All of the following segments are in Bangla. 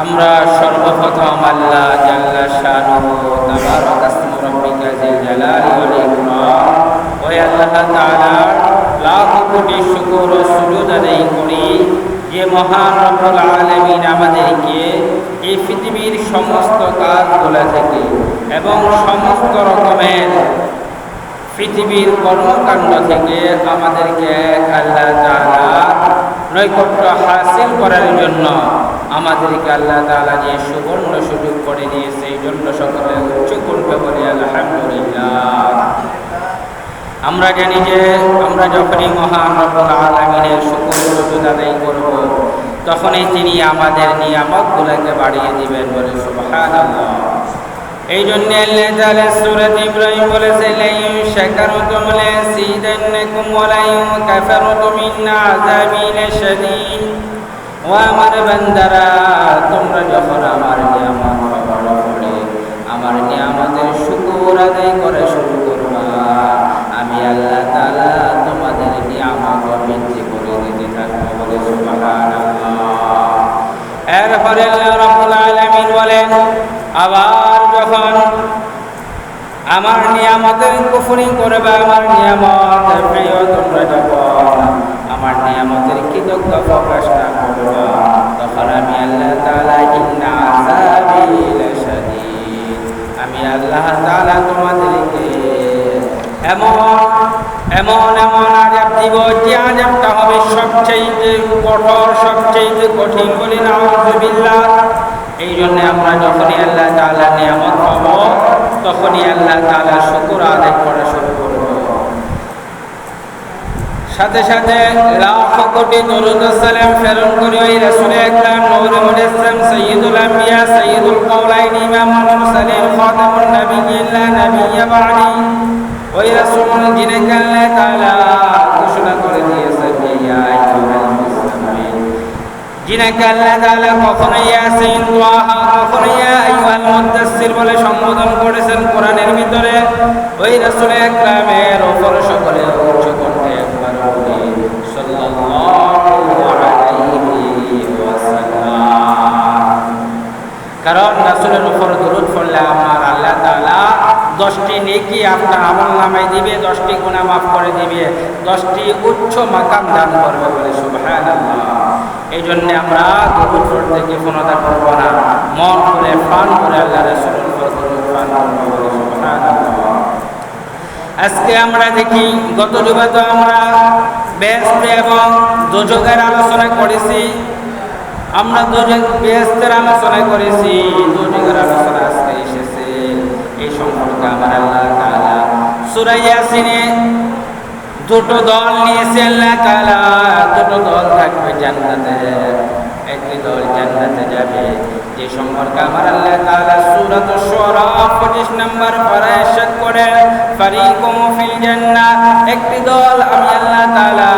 আমরা সর্বপ্রথম আল্লাহ জাল্লা শানুহু তাবারাক ইসমু রাব্বিকা জিল জালালি ওয়াল ইকরাম ওই আল্লাহ তাআলার লাখ কোটি শুকর ও সুজুদ আদায় করি যে মহান রব্বুল আলামিন আমাদেরকে এই পৃথিবীর সমস্ত কাজগুলো থেকে এবং সমস্ত রকমের পৃথিবীর কর্মকাণ্ড থেকে আমাদেরকে আল্লাহ তাআলার নৈকট্য হাসিল করার জন্য আমাদেরকে আল্লাহ তাআলা যে সুবর্ণ সুযোগ করে দিয়েছে এই জন্য সকলে উচ্চ কণ্ঠে বলি আলহামদুলিল্লাহ। আমরা জানি যে আমরা যখনই মহান রব্বুল আলামিনের শুকর সুজুদ আদায় করব তখনই তিনি আমাদের নিয়ামতগুলোকে বাড়িয়ে দিবেন বলে সুবহানাল্লাহ। এই জন্য আল্লাহ তাআলা সূরা ইব্রাহিম বলেছে লাইন শাকারতুম লাযিদান্নাকুম ওয়া লাইন কাফারতুম ইন্না আযাবি লাশাদীদ। ও আমার বান্দারা, তোমরা যখন আমার নিয়ামত পাবার পরে আমার নিয়ামতের শুকর আদায় করে শুরু করবা, আমি আল্লাহ তাআলা তোমাদের নিয়ামত বৃদ্ধি করে দিতে থাকবো বলে সুবহানাল্লাহ। এরপরে আল্লাহ রাব্বুল আলামিন বলেন, আবার যখন আমার নিয়ামতের কুফরি করবে, আমার নিয়ামত প্রিয় তোমরা যখন আমার নিয়ামতের কৃতজ্ঞ প্রকাশ না করবা, তখন আমি আল্লাহ তাআলা ইন্না আযাবি লাশাদীদ, আমি আল্লাহ তাআলা তোমাদেরকে এমন আযাব দিব যে আযাবটা হবে সবচেয়ে কঠোর, সবচেয়ে কঠিন বলি নাউযুবিল্লাহ। এই জন্য আমরা যখনই আল্লাহ তাআলার নিয়ামত পাবো তখনই আল্লাহ তাআলার শুকর আদায় করা শুরু করব। সাথে সাথে লাখ কোটি দরুদ ও সালাম প্রেরণ করি ওই রাসূল আকরাম নূরে মুজাসসাম সাইয়্যিদুল আম্বিয়া সাইয়্যিদুল কাওলাইন ইমামুল মুরসালিন খাতামুন নাবিয়্যিন লা নাবিয়্যা বা'দি, ওই রাসূল যিনাকে আল্লাহ তাআলা ঘোষণা করে দিয়েছেন ইয়া আইয়ুহাল মুসলিমিন, যিনাকে আল্লাহ তাআলা কখনো ইয়াসিন তাহা কখনো ইয়া আইয়ুহাল মুদাসসির বলে সম্বোধন করেছেন কোরআনের ভিতরে, ওই রাসূল আকরামের উপর সকলে উচ্চ কণ্ঠে একবার বলি সাল্লাল্লাহু আলাইহি ওয়াসাল্লাম। কারণ রাসূলের উপর দরুদ পড়লে আমার 10টি নেকি আপনার আমলনামায় দিবে, 10টি গুনাহ মাফ করে দিবে, 10টি উচ্চ মাকাম দান করবে বলে সুবহানাল্লাহ। এই জন্য আমরা দরুদ পড়তে গিয়ে ফোনতা করব না, মন করে প্রাণ করে আল্লাহ রাসূলের উপর দরুদ প্রাণ করব বলে সুবহানাল্লাহ। আজকে আমরা দেখি গত জুমা তো আমরা বেহেশত এবং দোজখের আলোচনা করেছি, আমরা বেহেশতের আলোচনা করেছি, দোজখের আলোচনা আজকে এসেছে। এই সম্পর্কে আমার আল্লাহ তাআলা সূরা ইয়াসিনে দুটো দল নিয়েছে আল্লাহ তাআলা, দুটো দল থাকবে জান্নাতে, একটি দল জান্নাতে যাবে। যে সম্পর্কে আমার আল্লাহ তাআলা সূরাতুশ শুরা 25 নম্বর পারায় ইরশাদ করেন, ফারিকুম ফিল জান্নাহ, একটি দল আমি আল্লাহ তাআলা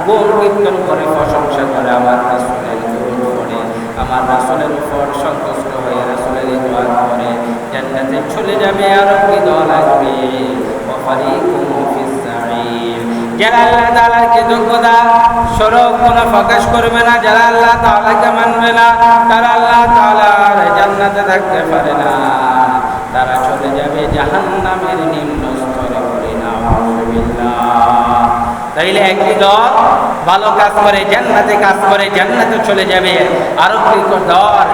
গুণ কীর্তন করে প্রশংসা করে আমার রাসূলের দরুদ পড়ে, আমার রাসূলের উপর সন্তুষ্ট হয়ে রাসূলের ইবাদত করে জান্নাতে চলে যাবে। আর একটি দল আসবে, ওয়া ফারিকুম ফিস সাঈর, যারা আল্লাহ তাআলার কৃতজ্ঞতা স্বরূপ কোনো প্রকাশ করবে না, যারা আল্লাহ তাআলাকে মানবে না, তারা আল্লাহ তাআলার জান্নাতে থাকতে পারে না, তারা চলে যাবে জাহান্নামের নিম্ন স্তরে। বলি নাউযুবিল্লাহ। তাইলে একটি দল ভালো কাজ করে জান্নাতে কাজ করে জান্নাতে চলে যাবে, আর একটি দল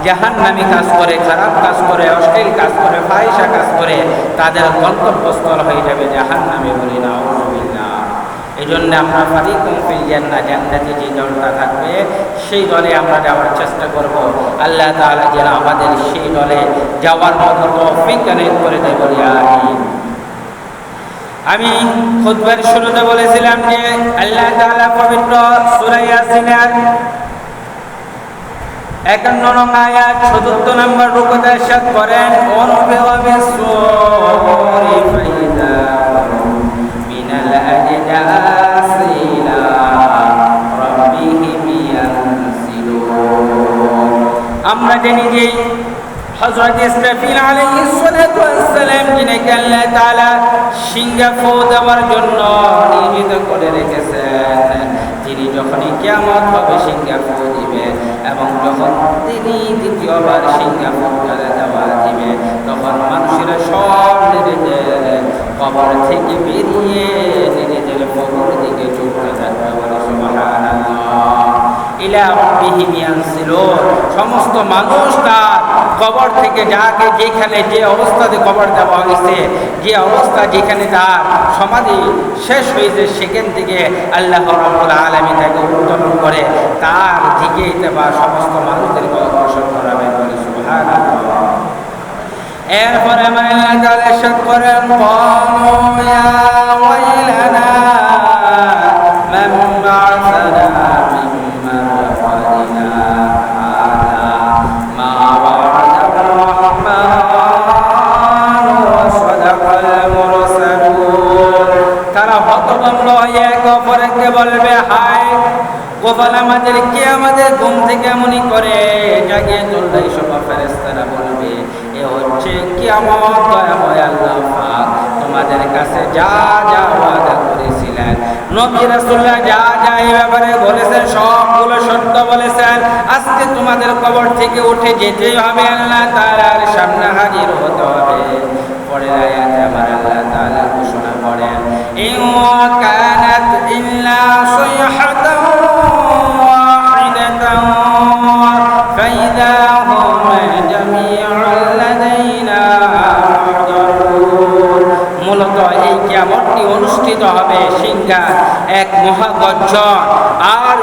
জাহান্নামী কাজ করে, খারাপ কাজ করে, অশ্লীল কাজ করে, ফাহিশা কাজ করে, তাদের গন্তব্যস্থল হয়ে যাবে জাহান্নামে। বলি নাউযুবিল্লাহ। এই জন্য আমরা ফারিকুম ফিল জান্নাহ, জান্নাতে যে দলটা থাকবে সেই দলে আমরা যাওয়ার চেষ্টা করব। আল্লাহ তাআলা যেন আমাদের সেই দলে যাওয়ার মতো তৌফিক দান করে দেয়। বলি আমিন। আমি খুতবার শুরুতে বলেছিলাম যে আল্লাহ তাআলা পবিত্র সূরা ইয়াসিনের 51 নং আয়াত 74 নম্বর রুকুতে ইরশাদ করেন, ওয়ানফিরা বিস-সূরি ফাইযা মিনাল আজদাসি ইলা রাব্বিহিম ইয়ানসিলুন। আমরা জানি যে হযরত ইসরাফিল আলাইহিস সালাতু ওয়াস সালাম যিনাকে আল্লাহ তাআলা সিংহা ফু দেওয়ার জন্য নিয়োজিত করে রেখেছেন, তিনি যখনই কিয়ামত হবে সিংহা ফু দিবে, এবং যখন তিনি দ্বিতীয়বার সিংহা ফু দেওয়া দিবে, তখন মানুষেরা সব নিজেদের কবর থেকে বেরিয়ে নিজেদের কবর দিকে ছুটতে থাকবে। বলে সুবহানাল্লাহ। ইলা রাব্বিহিম ইয়ানসিলুন, সমস্ত মানুষ তার কবর থেকে যাকে যেখানে যে অবস্থাতে কবর দেওয়া হয়েছে, যে অবস্থা যেখানে তার সমাধি শেষ হয়েছে, সেখান থেকে আল্লাহ রাব্বুল আলামিন তাকে উত্তোলন করে তার দিকে বা সমস্ত মানুষদেরকে অগ্রসর করাবেন। বলে সুবহানাল্লাহ। এরপরে আমার আল্লাহ তাআলা ইরশাদ করেন, ক্বালু ইয়া ওয়াইলানা মান বা'আসানা মিন মারকাদিনা হাযা মা ওয়া'আদার রাহমানু ওয়া সাদাকাল মুরসালুন। তারা হতভম্ব হয়ে একে অপরকে বলবে, হায় গোপাল আমাদেরকে আমাদের ঘুম থেকে এমনই করে জাগিয়ে তুললে। সব ফেরেশতারা বলবে, এ হচ্ছে কিয়ামত, দয়াময় আল্লাহ পাক তোমাদের কাছে যা যা ওয়াদা করেছিলেন, নবী রাসূলুল্লাহ যা যা এই ব্যাপারে বলেছেন সবগুলো সত্য বলেছেন। আজকে তোমাদের কবর থেকে উঠে যেতেই হবে, আল্লাহ তাআলার সামনে হাজির হতে হবে। পরের আয়াতে আমার আল্লাহ তাআলা ঘোষণা করেন, ইন কানাত ইল্লা সাইহাতান ওয়াহিদাতান ফাইযা হুম জামিউন লাদাইনা মুহদারুন। মূলত এই কিয়ামতটি অনুষ্ঠিত হবে সিংহা এক মহাগর্জন, আর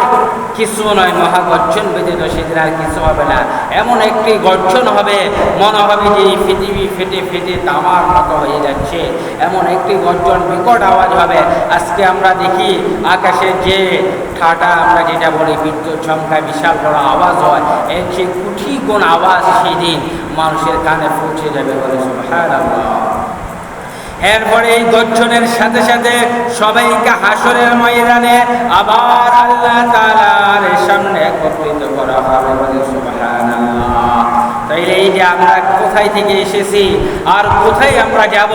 কিছু নয়, মহাগর্জন ব্যতীত সেদিন আর কিছু হবে না। এমন একটি গর্জন হবে, মনে হবে যে এই পৃথিবী ফেটে ফেটে তামার মতো হয়ে যাচ্ছে, এমন একটি গর্জন, বিকট আওয়াজ হবে। আজকে আমরা দেখি আকাশে যে ঠাটা আমরা যেটা বলি বিদ্যুৎ চমকায়, বিশাল বড় আওয়াজ হয়, এর যে কোটি গুণ আওয়াজ সেদিন মানুষের কানে পৌঁছে যাবে। বলে সুবহানাল্লাহ। এরপরে এই গর্জনের সাথে সাথে সবাইকে হাসরের ময়দানে আবার আল্লাহ তাআলার সামনে একত্রিত করা হবে। বলে সুবহানাল্লাহ। তাইলে এই যে আমরা কোথায় থেকে এসেছি আর কোথায় আমরা যাব,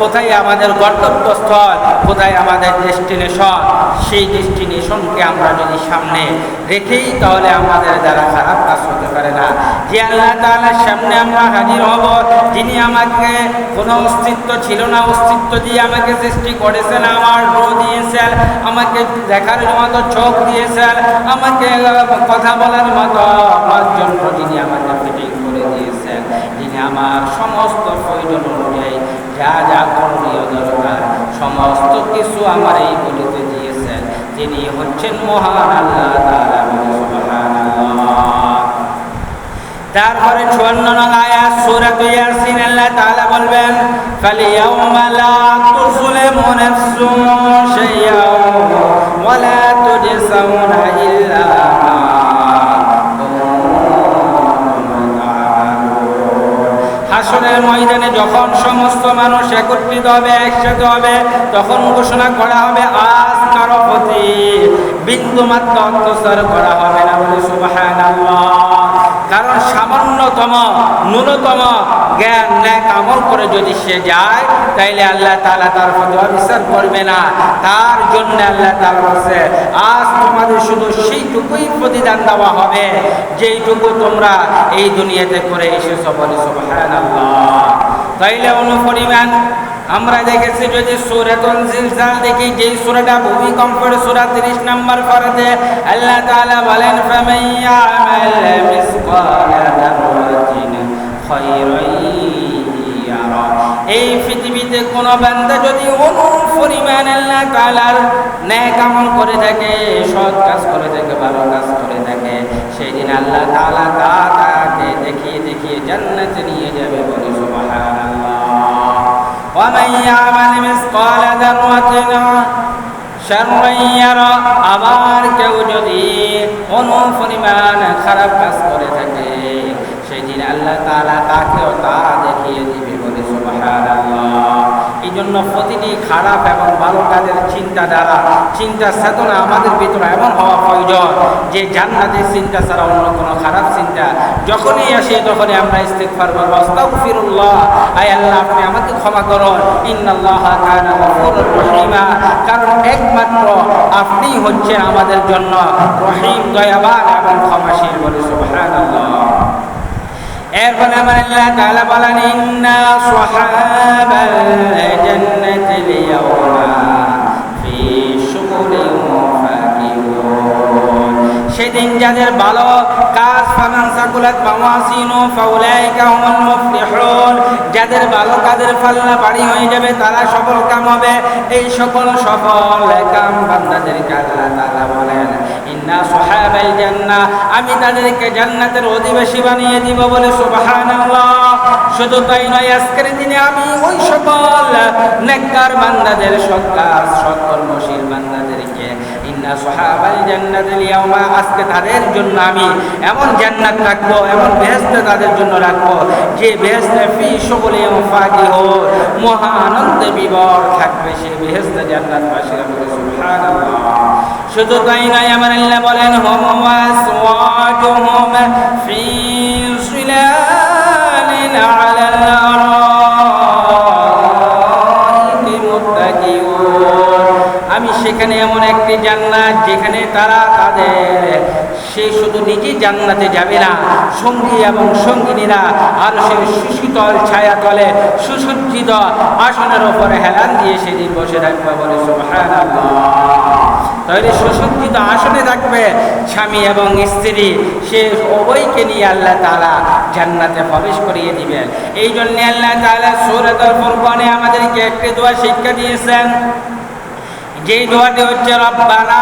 কোথায় আমাদের গন্তব্যস্থল, কোথায় আমাদের ডেস্টিনেশন, সেই ডেস্টিনেশনকে আমরা যদি সামনে রেখেই তাহলে আমাদের দ্বারা খারাপ কাজ হতে পারে না। যে আল্লাহ তাআলার সামনে আমরা হাজির হব, যিনি আমাকে কোনো অস্তিত্ব ছিল না, অস্তিত্ব দিয়ে আমাকে সৃষ্টি করেছেন, আমার রূহ দিয়েছেন, আমাকে দেখার মতো চোখ দিয়েছেন, আমাকে কথা বলার মতো আমার জন্য যিনি আমাকে ফিটিং করে দিয়েছেন, যিনি আমার সমস্ত প্রয়োজন অনুযায়ী যা যা করণীয় দরকার সমস্ত কিছু আমার এই বলিতে দিয়েছেন, তিনি হচ্ছেন মহান আল্লাহ তাআলা। সুবহানাল্লাহ। তারপরে 54 নং আয়াত সূরা ইয়াসিন আল্লাহ তাআলা বলবেন, ফালিয়াউমা লা তুযলামু নাফসুন শাইআ ওয়া লা তুজসাউনা ইল্লা মা কুনতুম তা'মালুন। হাসরের ময়দানে যখন সমস্ত মানুষ একত্রিত হবে, একসাথে হবে, তখন ঘোষণা করা হবে আজ কারো প্রতি বিন্দুমাত্র অত্যাচার করা হবে না। বলে সুবহানাল্লাহ। কারণ সামান্যতম ন্যূনতম জ্ঞান নেক আমল করে যদি সে যায় তাইলে আল্লাহ তাআলা তার প্রতি অবিচার করবে না। তার জন্য আল্লাহ তাআলা বলছে আজ তোমাদের শুধু সেইটুকুই প্রতিদান দেওয়া হবে যেইটুকু তোমরা এই দুনিয়াতে করে এসেছো। বলে সুবহানাল্লাহ। তাইলে অনুপরিমাণ আমরা দেখেছি যদি সূরাতুল জিলজাল দেখি, যেই সূরাটা ভূমিকম্পের সূরা 30 নম্বর পারাতে আল্লাহ তাআলা বলেন, ফামান ইয়ামাল মিসকালা যাররাতিন খায়রান ইয়ারা। এই পৃথিবীতে কোন বান্দা যদি অনুপরিমাণ আল্লাহ তাআলার নেক আমল করে থাকে, সৎ কাজ করে থাকে, ভালো কাজ করে থাকে, সেই দিন আল্লাহ তাআলা তাকে দেখিয়ে দেখিয়ে জান্নাতে নিয়ে যাবে। বলে সুবহানাল্লাহ। ومن يعمل مثقال ذرة شرا يره। আবার কেউ যদি কোনো পরিমাণ খারাপ কাজ করে থাকে সেদিন আল্লাহ তাআলা তাকেও তা দেখিয়ে দিবে। বলে সুবহানাল্লাহ। এই জন্য প্রতিটি খারাপ এবং ভালো কাজের চিন্তাধারা, চিন্তা চেতনা আমাদের ভিতরে এমন হওয়া প্রয়োজন যে জান্নাতের চিন্তা ছাড়া অন্য কোনো খারাপ চিন্তা যখনই আসে তখনই আমরা ইস্তিগফার করব, আস্তাগফিরুল্লাহ, আয় আল্লাহ আপনি আমাকে ক্ষমা করুন, ইন্নাল্লাহা কানা গফুরুর রহিমা। কারণ একমাত্র আপনি হচ্ছেন আমাদের জন্য রহিম, দয়াবান এবং ক্ষমাশীল। বলে সুবহানাল্লাহ। এরপরে আমার আল্লাহ তাআলা বলেন, ইন্না আসহাবাল জান্নাতিল ইয়াওমা ফি শুগুলিন ফাকিহুন। সেদিন যাদের ভালো কাজ, ফামান সাকুলাত মাওয়াজিনু ফাউলাইকা হুমুল মুফলিহুন, যাদের ভালো কাজের পাল্লা ভারী হয়ে যাবে তারা সফল কাম হবে। এই সকল সফল কাম বান্দাদেরকে আল্লাহ তাআলা বলেন, ইন্না আসহাবাল জান্নাহ, আমি তাদেরকে জান্নাতের অধিবাসী বানিয়ে দিব। বলে সুবহানাল্লাহ। শুধু তাই নয়, আজকের দিনে আমি ওই সকল নেককার বান্দাদের, সৎ কাজ সৎ কর্মশীল বান্দাদেরকে ইন্না আসহাবাল জান্নাতিল ইয়াওমা, আজকে তাদের জন্য আমি এমন জান্নাত রাখবো, এমন বেহেশত তাদের জন্য রাখবো যে বেহেশতে ফি শুগুলিন ফাকিহুন, মহা আনন্দে বিভোর থাকবে সেই বেহেশত জান্নাতবাসীরা। বলে সুবহানাল্লাহ। শুধু তাই নয়, আমার আল্লাহ বলেন, হুম ওয়াসওয়াজুহুম ফি জিলালিন আলাল আরাইকি মুত্তাকিউন। আমি সেখানে এমন একটি জান্নাত যেখানে তারা তাদের, সে শুধু নিজেই জান্নাতে যাবে না, সঙ্গী এবং সঙ্গিনীরা আর সে সুশীতল ছায়া তলে সুসজ্জিত আসনের ওপরে হেলান দিয়ে সেদিন বসে থাকবে। বলে সুবহানাল্লাহ। তাহলে সুসজ্জিত আসনে থাকবে স্বামী এবং স্ত্রী, সে উভয়কে নিয়ে আল্লাহ তাআলা জান্নাতে প্রবেশ করিয়ে দিবেন। এই জন্য আল্লাহ তাআলা সূরাতুল ফুরকানে আমাদেরকে একটি দোয়া শিক্ষা দিয়েছেন, যেই দোয়াটি হচ্ছে, রব্বানা,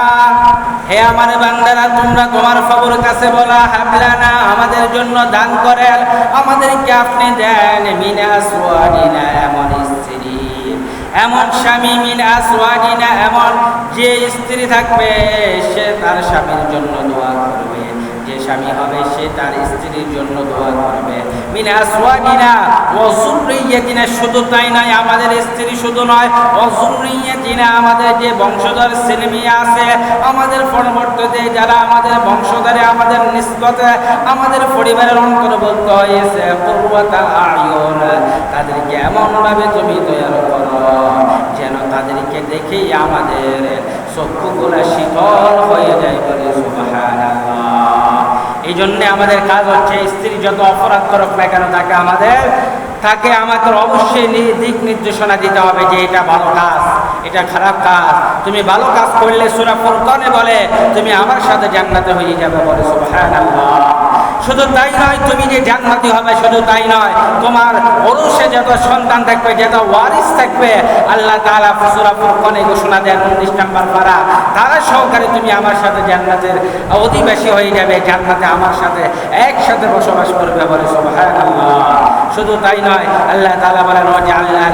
হে আমার বান্দারা তোমরা তোমার খবর কাছে বলা, হাবলানা, আমাদের জন্য দান করেন, আমাদেরকে আপনি দেন, মিন আসওয়াজিনা, এমন স্ত্রী, এমন স্বামী, মিন আসওয়াজিনা, এমন যে স্ত্রী থাকবে সে তার স্বামীর জন্য দোয়া করবে, যে স্বামী হবে সে তার স্ত্রীর জন্য দোয়া করবে। মিন আসওয়াজিনা ওয়া যুররিয়াতিনা, শুধু তাই নয়, আমাদের স্ত্রী শুধু নয়, ওয়া যুররিয়াতিনা, আমাদের যে বংশধর ছেলে মেয়ে আছে, আমাদের পরবর্তীতে যারা আমাদের বংশধরে, আমাদের নিসবতে, আমাদের পরিবারের অন্তর্ভুক্ত হয়েছে, কুররাতা আয়ুন, তাদেরকে এমনভাবে তুমি তৈরি করো যেন তাদেরকে দেখেই আমাদের চক্ষুগুলো শীতল হয়ে যায়। বলে সুবহানাল্লাহ। এই জন্যে আমাদের কাজ হচ্ছে, স্ত্রী যত অপরাধ করুক না কেন তাকে আমাদের অবশ্যই দিক নির্দেশনা দিতে হবে যে এটা ভালো কাজ, এটা খারাপ কাজ। তুমি ভালো কাজ করলে সূরা ফুরকানে বলে তুমি আমার সাথে জান্নাতে হয়ে যাবে। বলে সুবহানাল্লাহ। শুধু তাই নয়, তুমি যে জান্নাতি হবে শুধু তাই নয়, তোমার ওরসে যত সন্তান থাকবে, যত ওয়ারিস থাকবে, আল্লাহ তাআলা সূরা ফুরকানে ঘোষণা দেন 19 নম্বর পারা, তারা সহকারে তুমি আমার সাথে জান্নাতের অধিবাসী হয়ে যাবে, জান্নাতে আমার সাথে একসাথে বসবাস করবে। বলে সুবহানাল্লাহ। শুধু তাই নয়, আল্লাহ তাআলা বলেন ওয়া জাআলনা